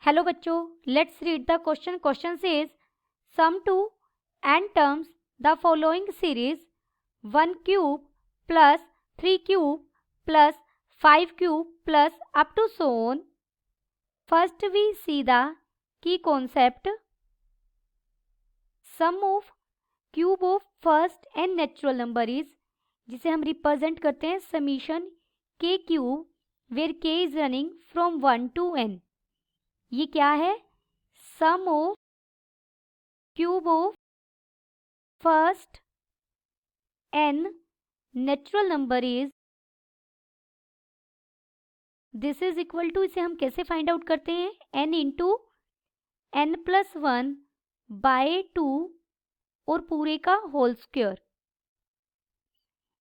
Hello बच्चों, let's read the question. Question says sum to n terms the following series 1 cube plus 3 cube plus 5 cube plus up to so on. First we see the key concept. Sum of cube of first n natural number is, जिसे हम represent करते हैं summation k cube where k is running from 1 to n. ये क्या है? Sum of cube of first n natural number is, this is equal to, इसे हम कैसे फाइंड आउट करते हैं? n into n plus 1 by 2 और पूरे का होल स्क्वायर.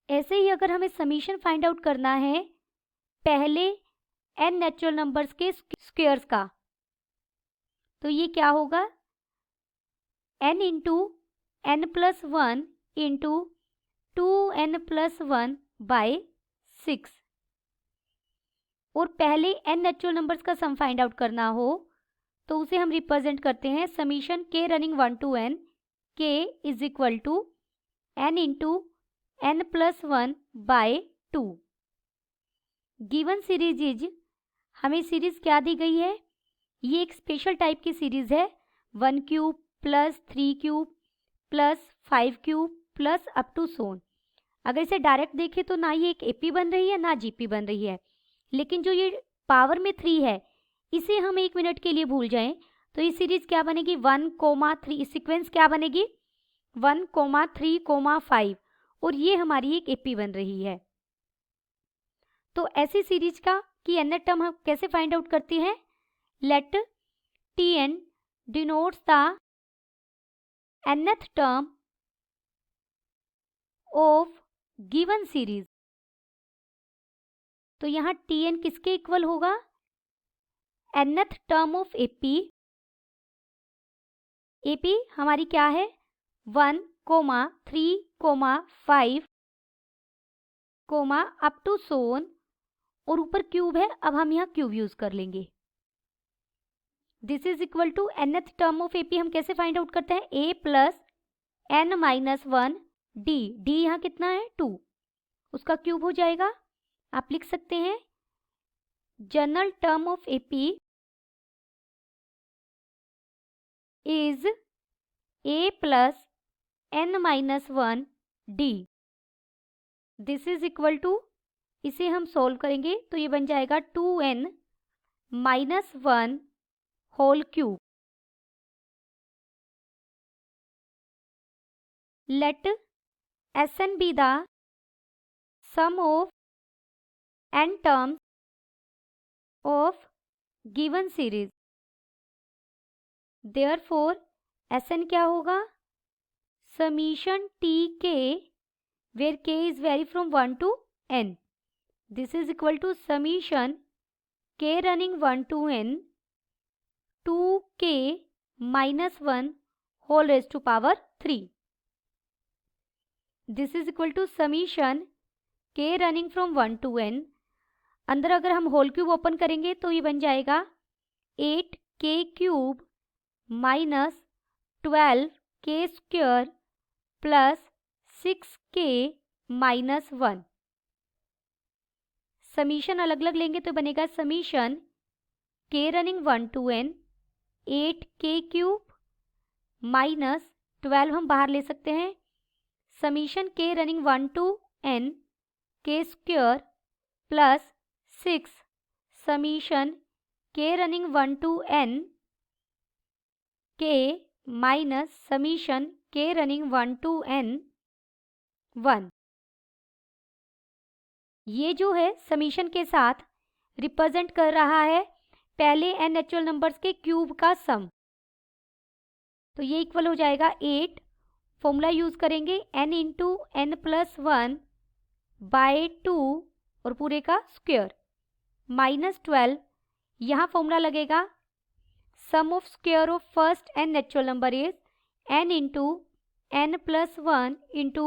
ऐसे ही अगर हमें समीशन फाइंड आउट करना है पहले n नेचुरल नंबर्स के स्क्वायर्स का, तो ये क्या होगा? n into n plus 1 into 2n plus 1 by 6. और पहले n नेचुरल नंबर्स का सम फाइंड आउट करना हो तो उसे हम रिप्रेजेंट करते हैं summation k running 1 to n. k is equal to n into n plus 1 by 2. Given series is, हमें सीरीज क्या दी गई है? ये एक स्पेशल टाइप की सीरीज है. 1 cube plus 3 cube plus 5 cube plus up to सोन. अगर इसे डायरेक्ट देखें तो ना ये एक एपी बन रही है ना जीपी बन रही है, लेकिन जो ये पावर में 3 है इसे हम 1 मिनट के लिए भूल जाएं तो ये सीरीज क्या बनेगी? 1,3. सीक्वेंस क्या बनेगी? 1,3,5. और ये हमारी एक एपी बन रही है. तो ऐसी सीरीज का की nth टर्म हम कैसे फाइंड आउट करते हैं? Let Tn denotes the nth term of given series. तो यहाँ Tn किसके इक्वल होगा? nth term of AP. AP हमारी क्या है? 1, 3, 5 अप टू so on. और ऊपर क्यूब है, अब हम यहाँ क्यूब यूज कर लेंगे. This is equal to nth term of AP हम कैसे फाइंड आउट करते हैं? a plus n minus 1 d. d यहाँ कितना है? 2. उसका क्यूब हो जाएगा. आप लिख सकते हैं general term of AP is a plus n minus 1 d. This is equal to, इसे हम सॉल्व करेंगे तो ये बन जाएगा 2n minus 1 whole cube. Let Sn be the sum of n terms of given series. Therefore, Sn क्या होगा? Summation Tk where k is vary from 1 to n. This is equal to summation k running 1 to n 2k minus 1 whole raised to power 3. This is equal to summation k running from 1 to n. अंदर अगर हम whole cube open करेंगे तो ये बन जाएगा 8k cube minus 12k square plus 6k minus 1. Summation अलग अलग लेंगे तो बनेगा summation k running 1 to n 8k cube minus 12 हम बाहर ले सकते हैं. Summation k running 1 to n k square plus 6 summation k running 1 to n k minus summation k running 1 to n 1. ये जो है समीशन के साथ रिप्रेजेंट कर रहा है पहले n नेचुरल नंबर्स के क्यूब का सम. तो ये इक्वल हो जाएगा 8. फॉर्मूला यूज करेंगे n into n plus 1 by 2 और पूरे का स्क्वायर माइनस 12. यहाँ फॉर्मूला लगेगा sum of square of first n natural number is n into n plus 1 into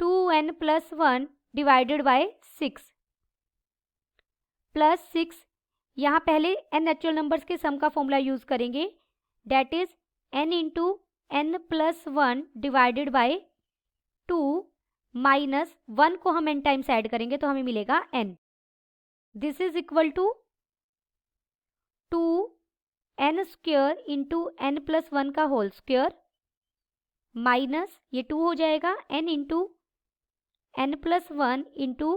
2n plus 1 divided by 6 plus 6. यहाँ पहले n नेचुरल नंबर्स के sum का formula use करेंगे, that is n into n plus 1 divided by 2 minus 1 को हम n times add करेंगे तो हमें मिलेगा n। This is equal to 2n square into n plus 1 का होल स्क्वायर माइनस ये 2 हो जाएगा n into n plus 1 into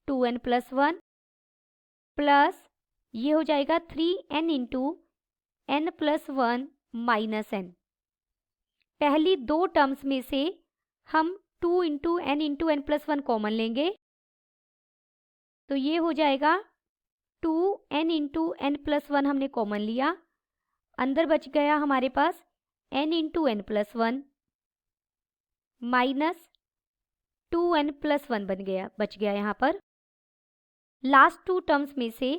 2n plus 1 plus ये हो जाएगा 3n into n plus 1 minus n। पहली दो टर्म्स में से हम 2 इंटू n प्लस 1 कॉमन लेंगे तो ये हो जाएगा 2n इंटू n प्लस 1 हमने कॉमन लिया, अंदर बच गया हमारे पास n into n plus 1 minus 2n plus 1 बच गया यहाँ पर। लास्ट टू टर्म्स में से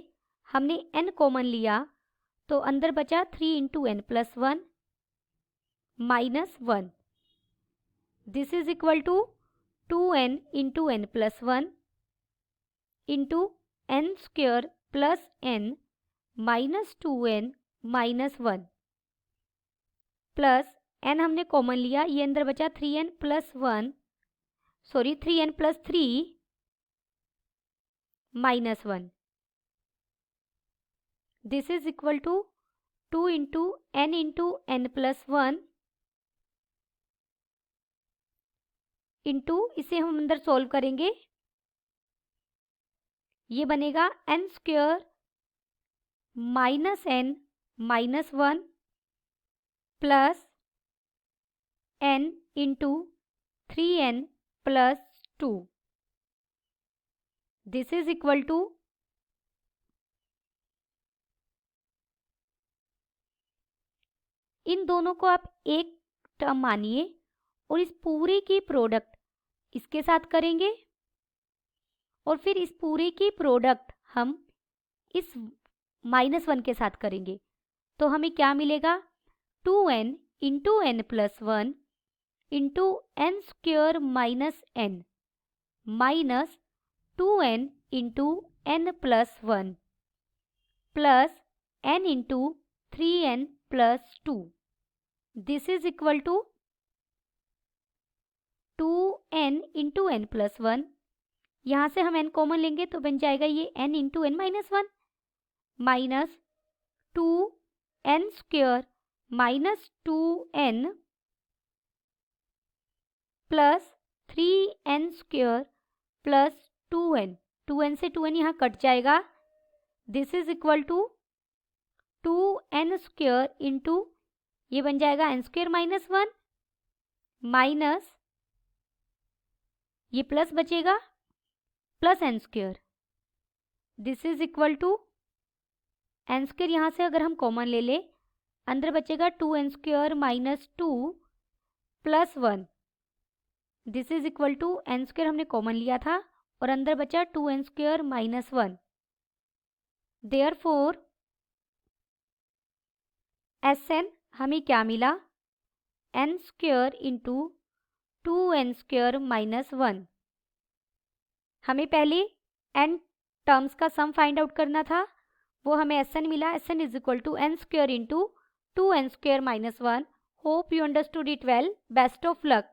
हमने n कॉमन लिया तो अंदर बचा 3 into n plus 1 minus 1। This is equal to 2n into n plus 1 into n square plus n minus 2n minus 1 plus n हमने कॉमन लिया, ये अंदर बचा 3n plus 1 3n plus 3 minus 1। This is equal to 2 into n plus 1 into इसे हम अंदर solve करेंगे, ये बनेगा n square minus n minus 1 plus n into 3n plus 2। This is equal to इन दोनों को आप एक टर्म मानिए और इस पूरे की प्रोडक्ट इसके साथ करेंगे और फिर इस पूरे की प्रोडक्ट हम इस माइनस 1 के साथ करेंगे तो हमें क्या मिलेगा 2n into n plus 1 into n square minus n minus 2n into n plus 1 plus n into 3n plus 2। This is equal to 2n into n plus 1, यहाँ से हम n कॉमन लेंगे तो बन जाएगा ये n into n minus 1 minus 2n square minus 2n plus 3n square plus 2n से 2n यहाँ कट जाएगा। This is equal to 2n square into ये बन जाएगा n स्क्वायर माइनस 1 माइनस ये प्लस बचेगा plus n square. This is equal to n square यहाँ से अगर हम कॉमन ले ले अंदर बचेगा 2n square minus 2 plus 1। This is equal to n square हमने कॉमन लिया था और अंदर बचा 2n square minus 1। Therefore Sn हमें क्या मिला n square into 2n square minus 1। हमें पहले n टर्म्स का सम फाइंड आउट करना था, वो हमें Sn मिला। Sn is equal to n square into 2n square minus 1। Hope you understood it well. Best of luck.